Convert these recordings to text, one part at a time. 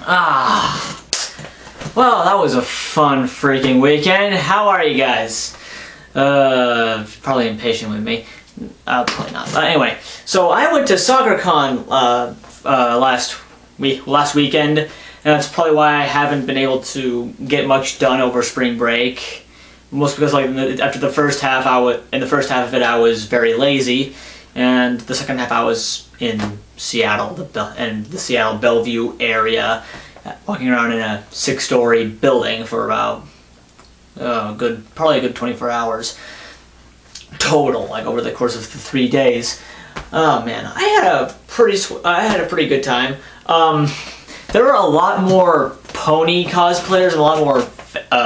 Ah, well, that was a fun freaking weekend. How are you guys? Probably impatient with me. Probably not. But anyway, so I went to Sakura Con last weekend, and that's probably why I haven't been able to get much done over spring break. Most because after the first half, of it, I was very lazy, and the second half I was in Seattle, the Seattle Bellevue area, walking around in a 6-story building for about probably a good 24 hours total, like over the course of the 3 days. Oh man, I had a pretty good time. There were a lot more pony cosplayers and a lot more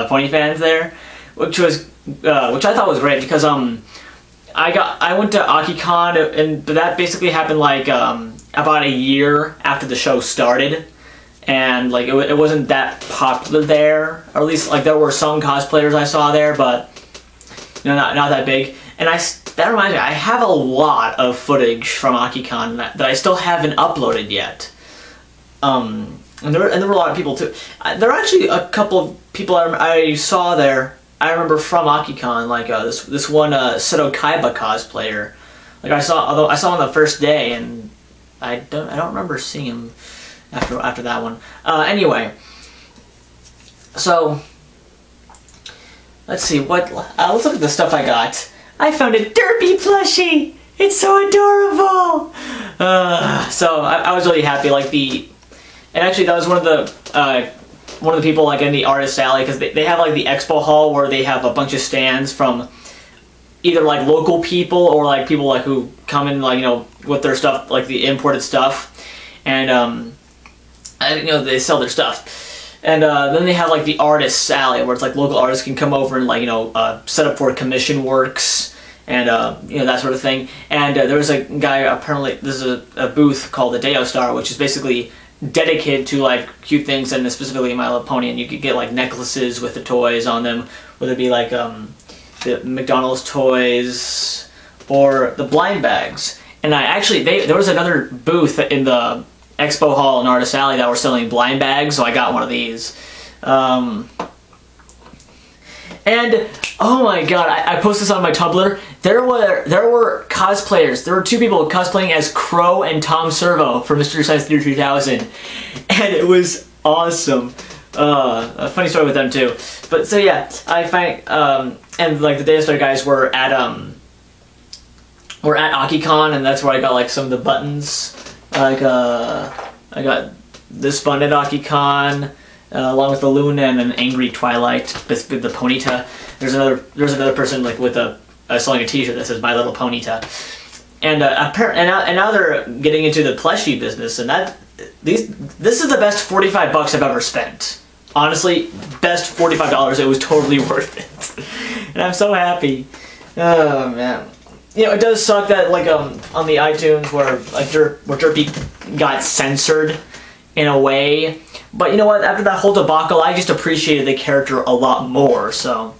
pony fans there, which I thought was great because I went to AkiCon, and that basically happened like about a year after the show started, and like it wasn't that popular there, or at least like there were some cosplayers I saw there, but not that big. And that reminds me, I have a lot of footage from AkiCon that I still haven't uploaded yet. And there were a lot of people too. There are actually a couple of people I saw there. I remember from AkiCon, like this one Seto Kaiba cosplayer. Like I saw him the first day, and I don't remember seeing him after that one. Anyway, so let's see let's look at the stuff I got. I found a Derpy plushie. It's so adorable. So I was really happy. And actually that was one of the people like in the artist alley, because they have like the expo hall where they have a bunch of stands from either like local people or like people like who come in with their stuff, like the imported stuff, and they sell their stuff. And then they have like the artists alley where it's like local artists can come over and set up for commission works and that sort of thing. And there was a guy, apparently there's a booth called the Deo Star, which is basically dedicated to like cute things, and specifically My Little Pony, and you could get like necklaces with the toys on them, whether it be like the McDonald's toys or the blind bags. And there was another booth in the expo hall and artist alley that were selling blind bags, so I got one of these. And oh my god, I posted this on my Tumblr. There were cosplayers. There were 2 people cosplaying as Crow and Tom Servo from Mystery Science Theater 3000, and it was awesome. A funny story with them too. But so yeah, I find and like the Data Star guys were at AkiCon, and that's where I got like some of the buttons. Like I got this button at AkiCon, along with the Luna and an Angry Twilight with the Ponyta. There's another person like with selling a T-shirt that says My Little Ponyta, and now they're getting into the plushie business, and this is the best $45 I've ever spent. Honestly, best $45. It was totally worth it, and I'm so happy. Oh man. It does suck that on the iTunes where Derpy got censored in a way, but you know what? After that whole debacle, I just appreciated the character a lot more. So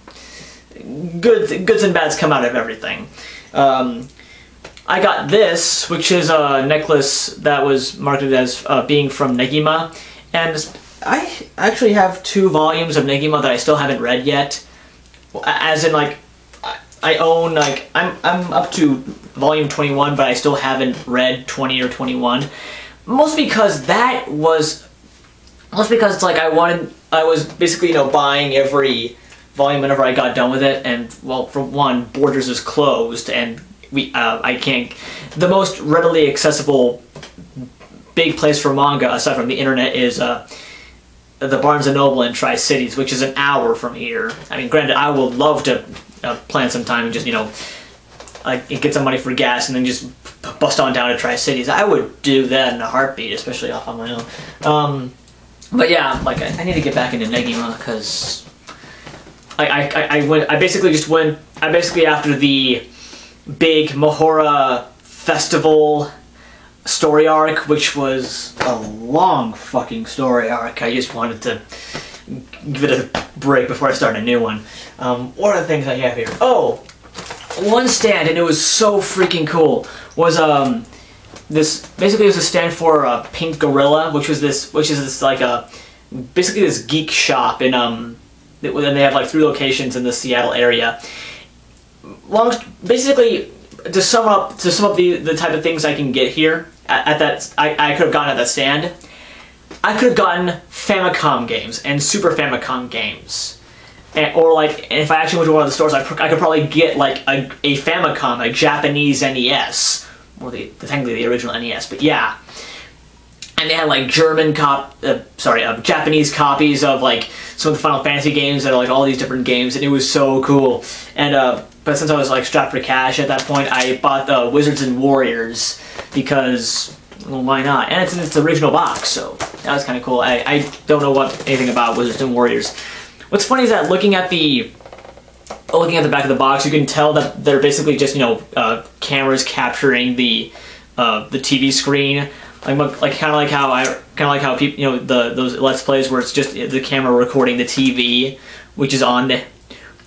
goods and bads come out of everything. I got this, which is a necklace that was marketed as being from Negima, and I actually have 2 volumes of Negima that I still haven't read yet. As in I own I'm up to volume 21, but I still haven't read 20 or 21. Mostly because it's like I was basically buying every volume whenever I got done with it, and well, for one, Borders is closed, and I can't. The most readily accessible big place for manga aside from the internet is the Barnes & Noble in Tri-Cities, which is an hour from here. I mean, granted, I would love to plan some time and just get some money for gas and then just bust on down to Tri-Cities. I would do that in a heartbeat, especially off on my own. But yeah, I need to get back into Negima because I basically after the big Mahora festival story arc, which was a long fucking story arc. I just wanted to give it a break before I start a new one. What are the things I have here? Oh, one stand, and it was so freaking cool, was this basically was a stand for Pink Gorilla, which is this like a basically this geek shop in and they have like 3 locations in the Seattle area. Basically, to sum up the type of things I can get here at that I could have gotten at that stand. I could have gotten Famicom games and Super Famicom games. Or like, if I actually went to one of the stores, I could probably get like a Famicom, a Japanese NES, or technically the original NES, but yeah. And they had like Japanese copies of like some of the Final Fantasy games and like all these different games, and it was so cool. And but since I was like strapped for cash at that point, I bought the Wizards and Warriors because, well, why not? And it's in its original box, so that was kind of cool. I don't know anything about Wizards and Warriors. What's funny is that looking at the back of the box, you can tell that they're basically just cameras capturing the TV screen, kind of like how people those Let's Plays where it's just the camera recording the TV, which is on the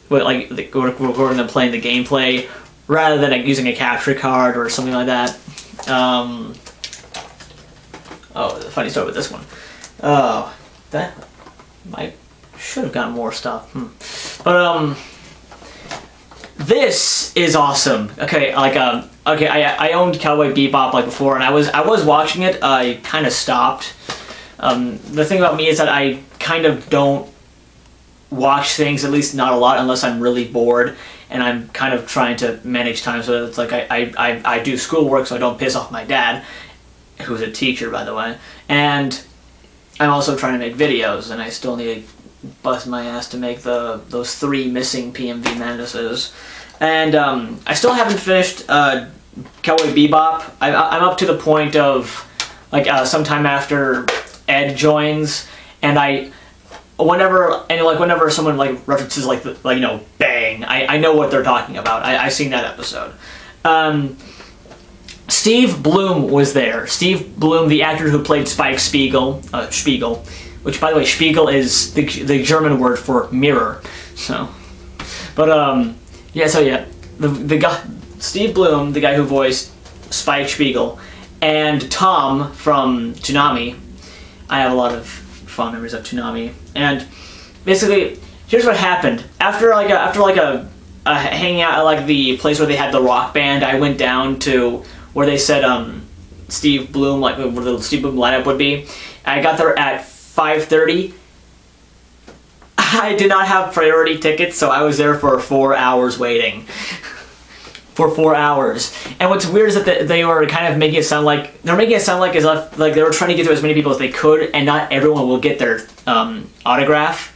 recording them playing the gameplay, rather than using a capture card or something like that. Oh, a funny story with this one. Oh, that might. Should have gotten more stuff. But this is awesome. Okay, I owned Cowboy Bebop like before, and I was watching it. I kind of stopped. The thing about me is that I kind of don't watch things, at least not a lot, unless I'm really bored, and I'm kind of trying to manage time. So it's like I do schoolwork so I don't piss off my dad, who's a teacher, by the way, and I'm also trying to make videos, and I still need to bust my ass to make those 3 missing PMV Manduses. And I still haven't finished Cowboy Bebop. I'm up to the point of like sometime after Ed joins, and whenever someone like references like bang, I know what they're talking about. I've seen that episode. Steve Blum was there. Steve Blum, the actor who played Spike Spiegel, which, by the way, Spiegel is the German word for mirror. So, but the guy Steve Blum, the guy who voiced Spike Spiegel, and Tom from Toonami. I have a lot of fond memories of Toonami, and basically, here's what happened after a hanging out at like the place where they had the rock band. I went down to where they said Steve Blum, like where the Steve Blum lineup would be. I got there at 5:30. I did not have priority tickets, so I was there for 4 hours waiting. For 4 hours. And what's weird is that they were kind of making it sound like as if like they were trying to get to as many people as they could, and not everyone will get their autograph.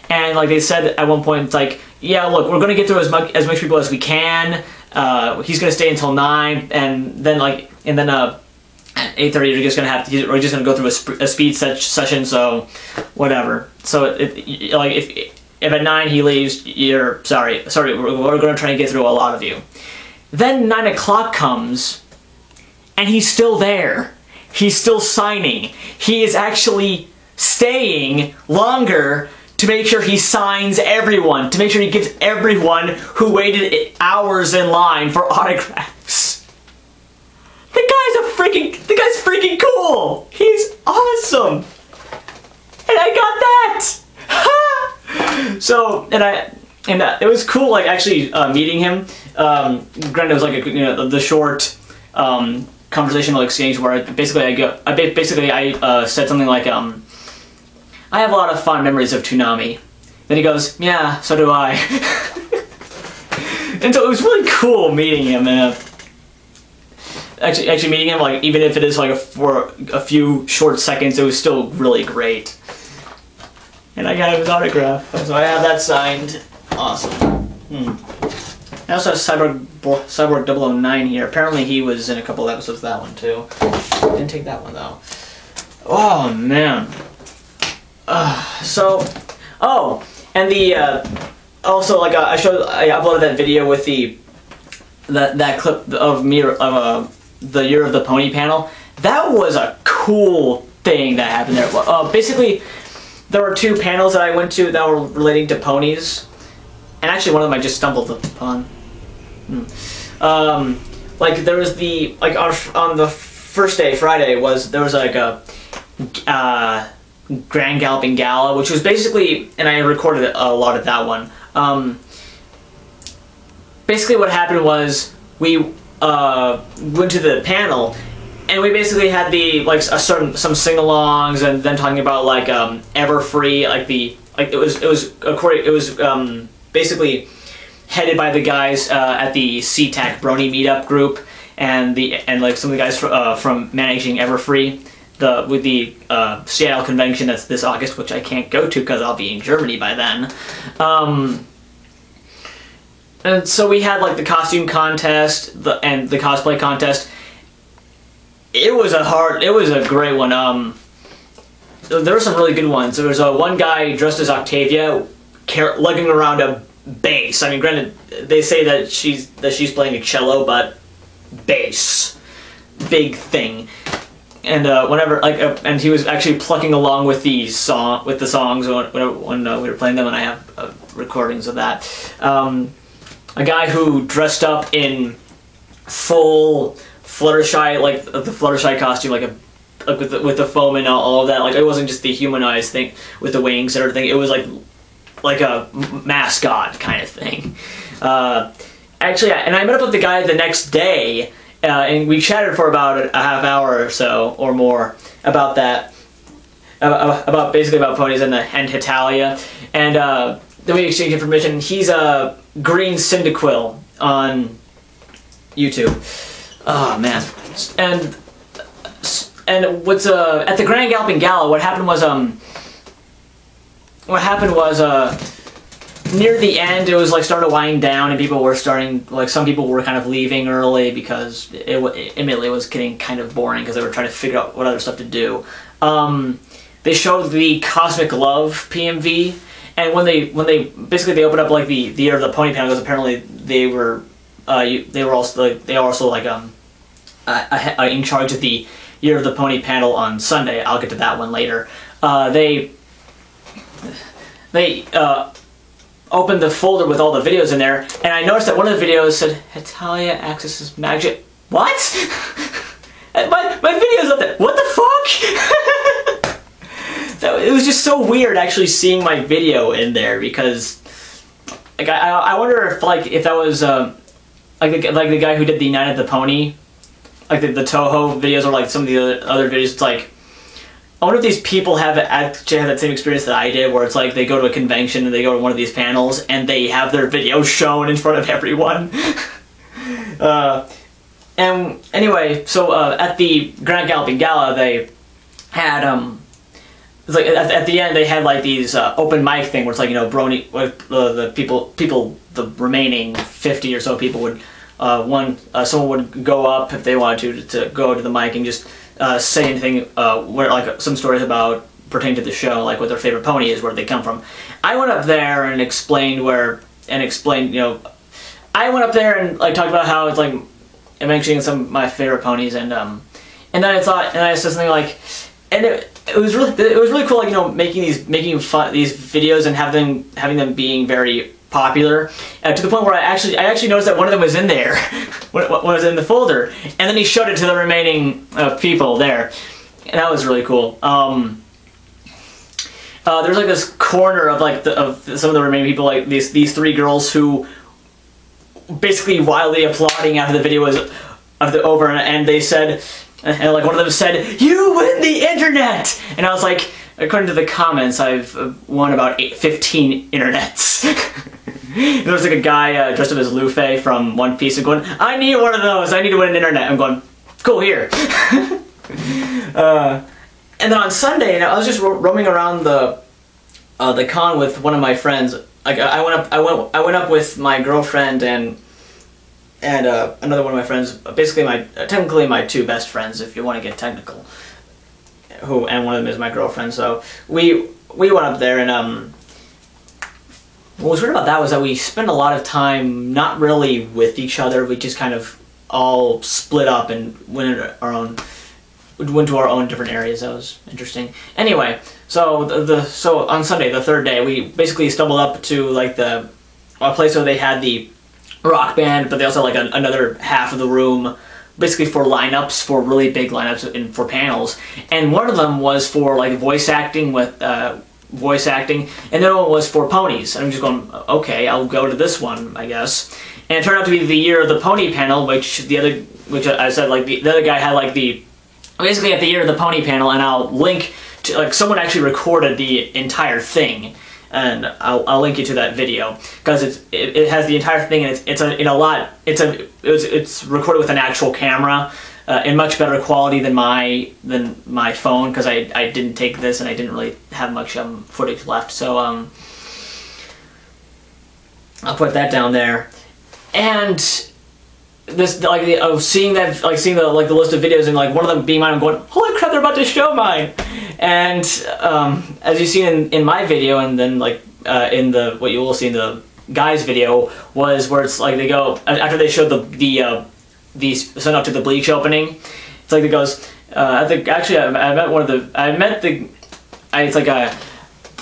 And like they said at one point, it's like, yeah, look, we're gonna get through as much people as we can. He's gonna stay until 9, and then at 8:30 we're just gonna go through a speed session, so whatever. So if at 9 he leaves, you're sorry, we're gonna try and get through a lot of you. Then 9 o'clock comes, and he's still there. He's still signing. He is actually staying longer to make sure he signs everyone, to make sure he gives everyone who waited hours in line for autographs. The guy's freaking cool. He's awesome. And I got that. So, and it was cool, like actually meeting him. Granted, it was like the short conversational exchange where I said something like I have a lot of fond memories of Toonami. Then he goes, yeah, so do I. And so it was really cool meeting him, and actually meeting him, like even if it is like for a few short seconds, it was still really great. And I got his autograph, so I have that signed. Awesome. I also have Cyborg 009 here. Apparently he was in a couple of episodes of that one too. Didn't take that one though. Oh man. And the also like I uploaded that video with that clip of me of the Year of the Pony panel. That was a cool thing that happened there. Basically, there were 2 panels that I went to that were relating to ponies, and actually one of them I just stumbled upon. Like there was on the first day, Friday, there was like a Grand Galloping Gala, which was basically, and I recorded a lot of that one. Basically, what happened was we went to the panel, and we basically had some sing-alongs, and then talking about like Everfree, it was basically headed by the guys at the SeaTac Brony meetup group, and like some of the guys from managing Everfree. With the Seattle convention that's this August, which I can't go to because I'll be in Germany by then. And so we had like the costume contest and the cosplay contest. It was a great one. There were some really good ones. There was one guy dressed as Octavia, lugging around a bass. I mean, granted, they say that she's playing a cello, but bass, big thing. And and he was actually plucking along with the songs when we were playing them, and I have recordings of that. A guy who dressed up in full Fluttershy, like the Fluttershy costume, with the foam and all of that. Like, it wasn't just the humanized thing with the wings and everything. It was like a mascot kind of thing. Actually, and I met up with the guy the next day. And we chatted for about a half hour or so, or more, about that, basically about ponies and Hitalia, and then we exchanged information. He's a Green Cyndaquil on YouTube. Oh man, and what's at the Grand Galloping Gala, what happened was near the end, it was like started to wind down, and people were starting, like, some people were kind of leaving early because immediately it was getting kind of boring because they were trying to figure out what other stuff to do. They showed the Cosmic Love PMV, and when they opened up like the Year of the Pony panel, because apparently they were also in charge of the Year of the Pony panel on Sunday. I'll get to that one later. They opened the folder with all the videos in there, and I noticed that one of the videos said Hitalia accesses magic. What? my video's up there. What the fuck? It was just so weird actually seeing my video in there, because like I wonder if that was like the guy who did the Night of the Pony, like the Toho videos, or like some of the other videos. It's like, I wonder if these people actually have that same experience that I did, where it's like they go to a convention and they go to one of these panels and they have their video shown in front of everyone. And anyway, so at the Grand Galloping Gala, they had like at the end they had like these open mic thing where it's like, you know, Brony, the people, the remaining 50 or so people would someone would go up if they wanted to go to the mic and just say anything, where like some stories about pertaining to the show, like what their favorite pony is, where they come from. I went up there and explained, you know, I went up there and like talked about how it's like I'm mentioning some of my favorite ponies, and then I said something like, and it was really cool, like, you know, making these videos and having them being very popular, to the point where I actually noticed that one of them was in there, was in the folder, and then he showed it to the remaining people there, and that was really cool. There's like this corner of like some of the remaining people, like these three girls who basically wildly applauding after the video was over, and they said, and like one of them said, "You win the internet!" And I was like, according to the comments, I've won about 15 internets. There was like a guy dressed up as Luffy from One Piece and going, "I need one of those, I need to win an internet." I'm going, cool, here. And then on Sunday, I was just roaming around the con with one of my friends. Like I went up with my girlfriend and another one of my friends, basically technically my two best friends, if you want to get technical. And one of them is my girlfriend. So we went up there, and what was weird about that was that we spent a lot of time not really with each other. We just kind of all split up and went to our own different areas. That was interesting. Anyway, so on Sunday, the third day, we basically stumbled up to like a place where they had the rock band, but they also had like another half of the room basically for lineups, for really big lineups and for panels. And one of them was for like voice acting, and the other one was for ponies. And I'm just going, okay, I'll go to this one, I guess. And it turned out to be the year of the pony panel, which I said, like, the other guy had like basically at the year of the pony panel, and I'll link to, like, someone actually recorded the entire thing, and I'll link you to that video, because it has the entire thing, and it's recorded with an actual camera, in much better quality than my phone, because I didn't take this and I didn't really have much footage left, so I'll put that down there. And this, like, seeing the list of videos, and like one of them being mine, I'm going, holy crap, they're about to show mine. And as you see in my video, and then like in what you will see in the guy's video, was where it's like they go after they showed the send up to the Bleach opening. It's like it goes.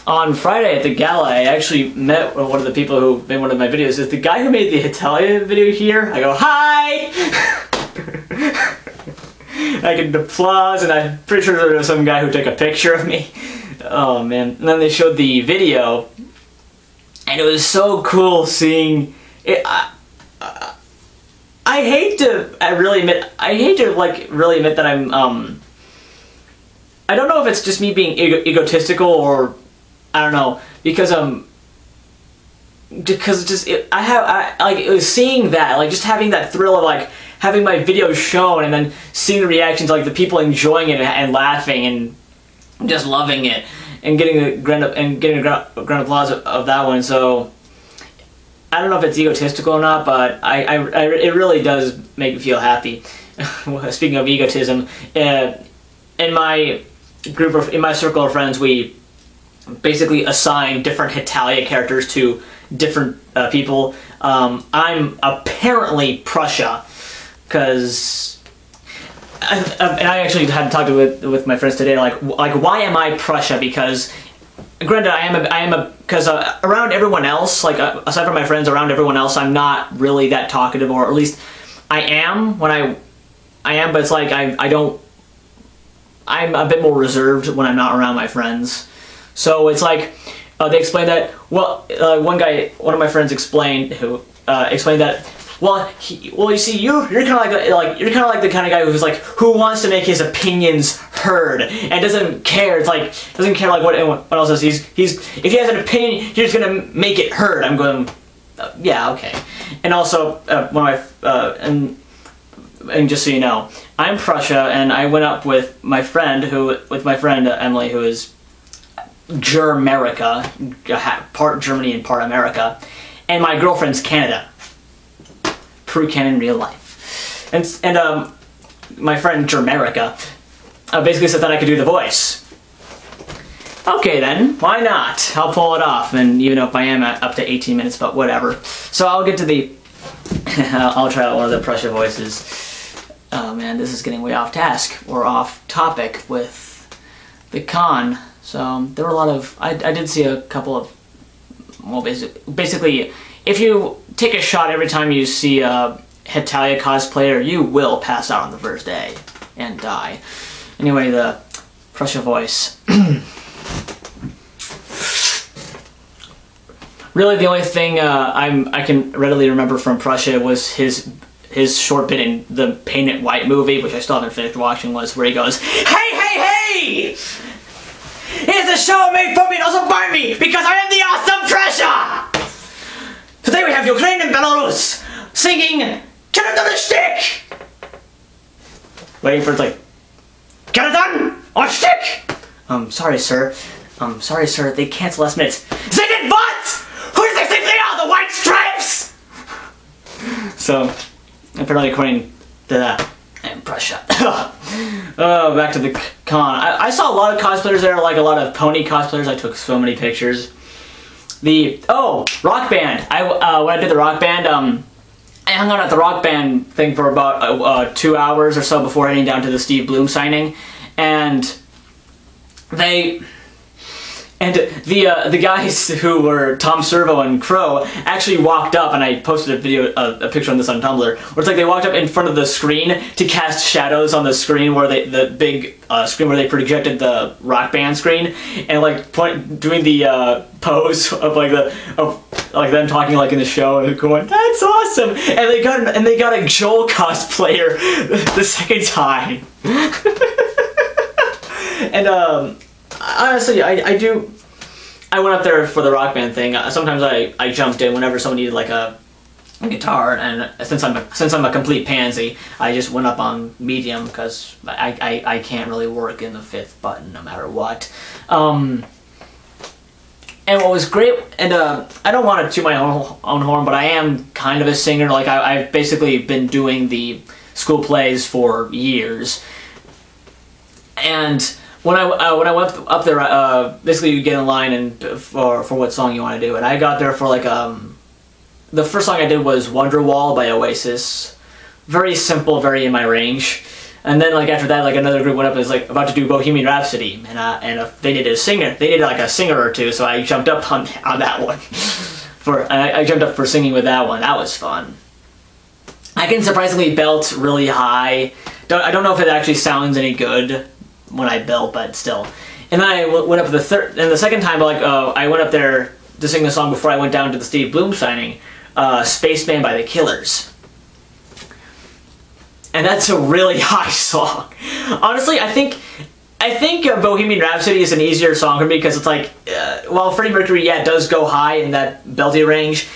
On Friday at the gala, I actually met one of the people who made one of my videos. Is the guy who made the Italia video here? I go, hi! I get applause, and I'm pretty sure there was some guy who took a picture of me. Oh man. And then they showed the video, and it was so cool seeing it. I hate to really admit that I'm, I don't know if it's just me being egotistical, or I don't know, because it was seeing that, like, just having that thrill of like having my video shown, and then seeing the reactions, like the people enjoying it and laughing and just loving it, and getting a grand applause of that one. So I don't know if it's egotistical or not, but it really does make me feel happy. Speaking of egotism, in my circle of friends, we basically assign different Hetalia characters to different people. I'm apparently Prussia, because and I actually had talked with my friends today, like why am I Prussia? Because granted, I am because around everyone else, like aside from my friends, around everyone else, I'm not really that talkative, or at least I am when I am, but it's like I'm a bit more reserved when I'm not around my friends. So it's like they explained that. Well, one of my friends explained that. Well, you see, you're kind of like you're kind of like the kind of guy who wants to make his opinions heard and doesn't care. It's like doesn't care like what else says. If he has an opinion, he's just gonna make it heard. I'm going, yeah, okay. And also, and just so you know, I'm Prussia, and I went up with my friend Emily, who is Germerica, part Germany and part America, and my girlfriend's Canada. True canon in real life. And my friend Germerica basically said that I could do the voice. Okay then, why not? I'll pull it off, and even if I am up to 18 minutes, but whatever. So I'll get to the I'll try out one of the Prussia voices. Oh man, this is getting way off task, or off topic with the con. So there were a lot of, I did see a couple of, well, basically, if you take a shot every time you see a Hetalia cosplayer, you will pass out on the first day and die. Anyway, the Prussia voice. Really, the only thing I can readily remember from Prussia was his short bit in the Paint It White movie, which I still haven't finished watching, was where he goes, "Hey, hey, hey! Here's a show made for me and also by me, because I am the awesome Prussia! Today we have Ukraine and Belarus singing Get It on a Stick!" Waiting for it's like, "Get it done on a stick!" Sorry sir, they cancel last minute. Sing it, but! Who does they think they are, the White Stripes? So, apparently according to that, I'm Prussia. Oh, back to the con. I saw a lot of cosplayers there, like a lot of pony cosplayers. I took so many pictures. Rock band. When I did the rock band, I hung out at the rock band thing for about 2 hours or so before heading down to the Steve Bloom signing, and And the guys who were Tom Servo and Crow actually walked up, and I posted a picture on this on Tumblr, where it's like they walked up in front of the screen to cast shadows on the screen where the big screen where they projected the Rock Band screen, and like doing the pose of like them talking like in the show and going, "That's awesome!" And they got a Joel cosplayer the second time. And honestly, I went up there for the Rock Band thing. Sometimes I jumped in whenever someone needed like a guitar, and since I'm a complete pansy, I just went up on medium because I can't really work in the 5th button no matter what. And what was great, and I don't want to toot my own horn, but I am kind of a singer. Like I've basically been doing the school plays for years, and when I went up there, basically you get in line and for what song you want to do, and I got there for like the first song I did was Wonderwall by Oasis, very simple, very in my range. And then like after that, like another group went up and was like about to do Bohemian Rhapsody, and they needed like a singer or two, so I jumped up on that one. I jumped up for singing with that one. That was fun. I can surprisingly belt really high. I don't know if it actually sounds any good when I belt, but still. And then I went up the second time, like I went up there to sing the song before I went down to the Steve Bloom signing, Spaceman by the Killers. And that's a really high song. Honestly, I think Bohemian Rhapsody is an easier song for me because it's like, while Freddie Mercury, yeah, does go high in that belty range,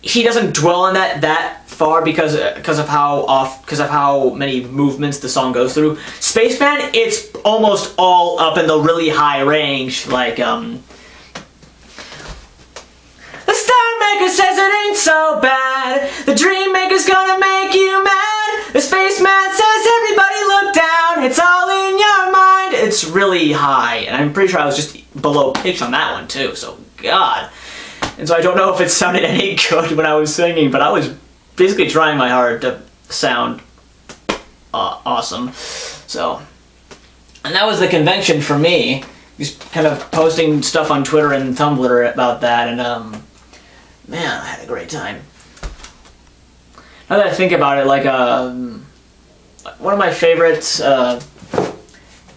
he doesn't dwell on that far because of how many movements the song goes through. Spaceman, it's almost all up in the really high range, like the Star Maker says it ain't so bad. The Dream Maker's gonna make you mad. The Spaceman says everybody look down. It's all in your mind. It's really high, and I'm pretty sure I was just below pitch on that one too. So God. And so I don't know if it sounded any good when I was singing, but I was basically trying my hard to sound awesome. So, and that was the convention for me. Just kind of posting stuff on Twitter and Tumblr about that, and man, I had a great time. Now that I think about it, like one of my favorites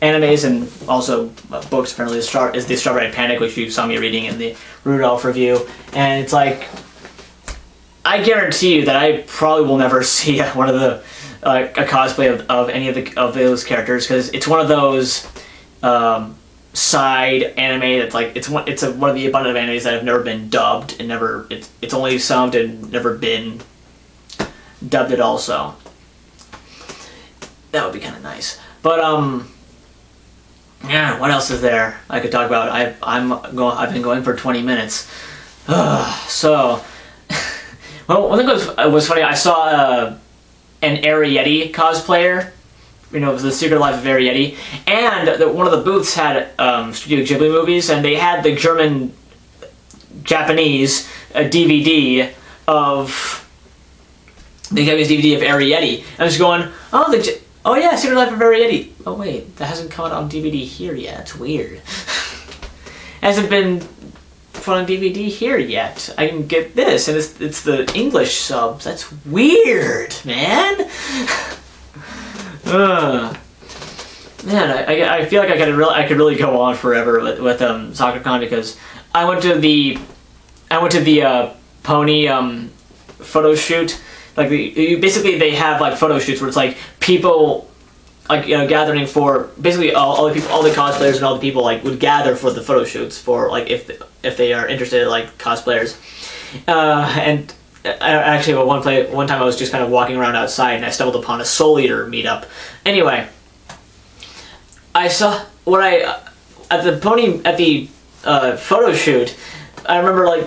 animes and also books apparently is the Strawberry Panic, which you saw me reading in the Rudolph review, and it's like, I guarantee you that I probably will never see one of the a cosplay of any of those characters, because it's one of those side anime that's like it's one of the abundant of animes that have never been dubbed and it's only subbed and never been dubbed it also. That would be kind of nice, but yeah, what else is there I could talk about? I've been going for 20 minutes. So, well, one thing was funny. I saw an Arietti cosplayer. You know, the Secret Life of Arietti, and one of the booths had Studio Ghibli movies, and they had the Japanese DVD of Arietti. I was going, oh yeah, Secret Life of Arietti. Oh wait, that hasn't come out on DVD here yet. That's weird. Hasn't been put on DVD here yet. I can get this, and it's the English subs. That's weird, man. Man, I feel like I could really go on forever with Sakura Con, because I went to the pony photo shoot. Like basically they have like photo shoots where it's like people like, you know, gathering for basically all the cosplayers and all the people like would gather for the photo shoots for like if they are interested, like cosplayers. And actually one time I was just kind of walking around outside and I stumbled upon a Soul Eater meetup. Anyway, I saw at the photo shoot. I remember like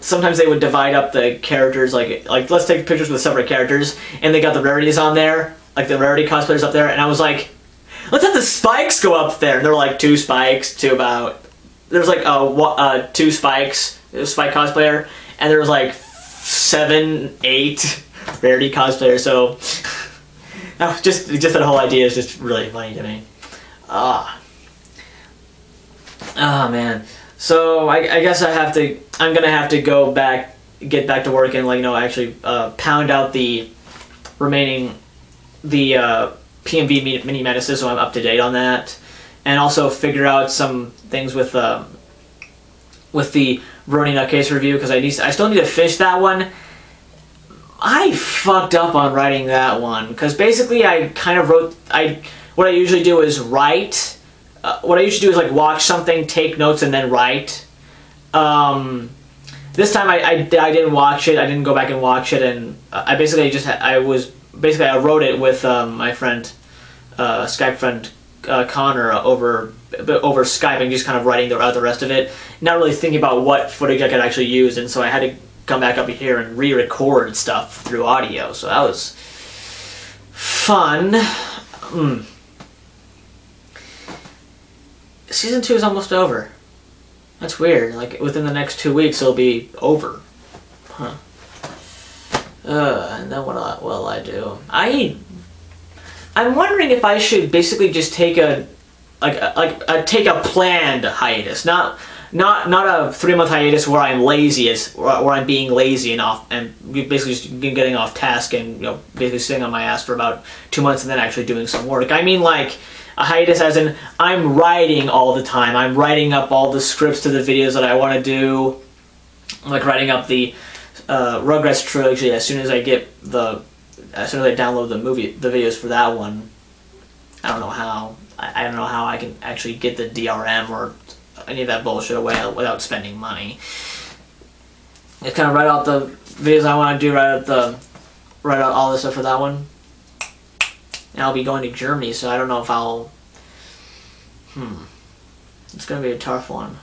sometimes they would divide up the characters, like let's take pictures with separate characters, and they got the rarities on there, like the rarity cosplayers up there, and I was like, let's have the Spikes go up there, and there were like 2 Spikes to about, there's like 2 Spikes, Spike cosplayer, and there was like 7, 8 rarity cosplayers, so just that whole idea is just really funny to me. Oh man. So I guess I'm gonna have to get back to work and actually pound out the remaining PMV mini madnesses, so I'm up to date on that, and also figure out some things with the Brony Nutcase review, because I still need to finish that one. I fucked up on writing that one, because basically I kind of what I usually do is write. What I usually do is watch something, take notes, and then write. This time I didn't watch it. I didn't go back and watch it, and I basically I wrote it with my friend, Skype friend Connor over Skype, and just kind of writing the rest of it, not really thinking about what footage I could actually use, and so I had to come back up here and re-record stuff through audio. So that was fun. Season 2 is almost over. That's weird. Within the next 2 weeks, it'll be over. Huh. And then what will I do? I'm wondering if I should basically just take take a planned hiatus, not a 3-month hiatus where I'm lazy, where I'm being lazy and basically just getting off task and basically sitting on my ass for about 2 months and then actually doing some work. I mean a hiatus as in I'm writing all the time. I'm writing up all the scripts to the videos that I want to do, writing up the Rugrats trilogy as soon as I download the videos for that one. I don't know how. I don't know how I can actually get the DRM or any of that bullshit away without spending money. Just kind of write out the videos I want to do, write out all the stuff for that one. And I'll be going to Germany, so I don't know if I'll... It's going to be a tough one.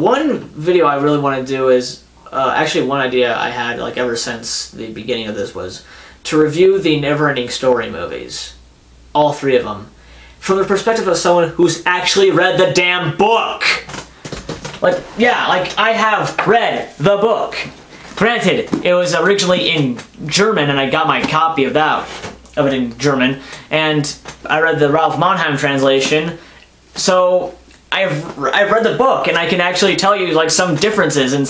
One video I really want to do is... actually, one idea I had ever since the beginning of this was to review the Neverending Story movies. All 3 of them. From the perspective of someone who's actually read the damn book! I have read the book! Granted, it was originally in German, and I got my copy of it in German, and I read the Ralph Monheim translation, so I've read the book, and I can actually tell you some differences and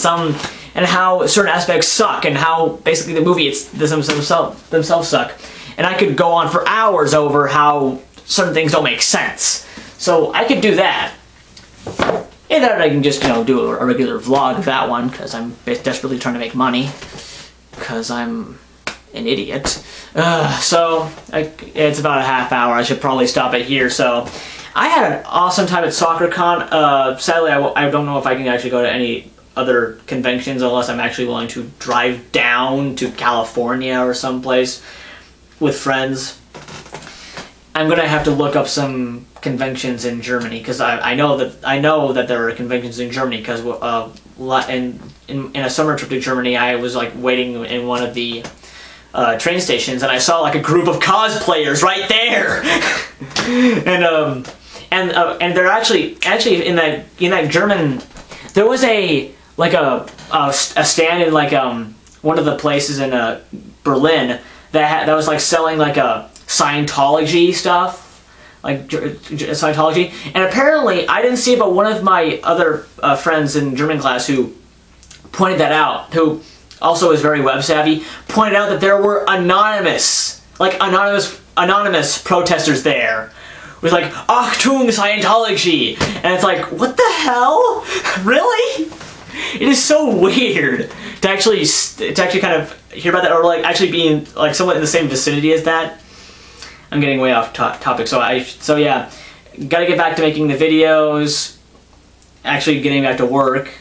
how certain aspects suck, and how basically the movie themselves suck. And I could go on for hours over how certain things don't make sense. So I could do that. And then I can just, do a regular vlog of that one, because I'm desperately trying to make money. Because I'm an idiot. So, it's about a half hour. I should probably stop it here. So, I had an awesome time at Sakura Con. Sadly, I don't know if I can actually go to any other conventions unless I'm actually willing to drive down to California or someplace with friends. I'm gonna have to look up some conventions in Germany, because I know that there are conventions in Germany, because in a summer trip to Germany I was waiting in one of the train stations, and I saw a group of cosplayers right there. and they're actually in that German, there was a stand in one of the places in Berlin that was selling a Scientology stuff, Scientology, and apparently I didn't see it, but one of my other friends in German class who pointed that out, who also is very web savvy, pointed out that there were anonymous protesters there, with Achtung Scientology, and it's what the hell, really? It is so weird to actually kind of hear about that, or actually being somewhat in the same vicinity as that. I'm getting way off topic, so yeah, gotta get back to making the videos, actually getting back to work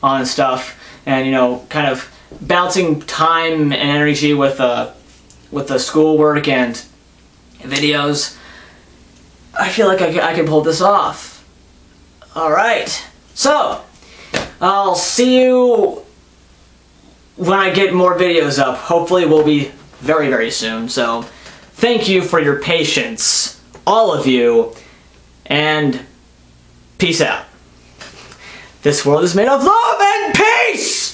on stuff, and kind of balancing time and energy with the schoolwork and videos. I feel like I can pull this off. Alright, so I'll see you when I get more videos up. Hopefully it will be very, very soon, so thank you for your patience, all of you, and peace out. This world is made of love and peace!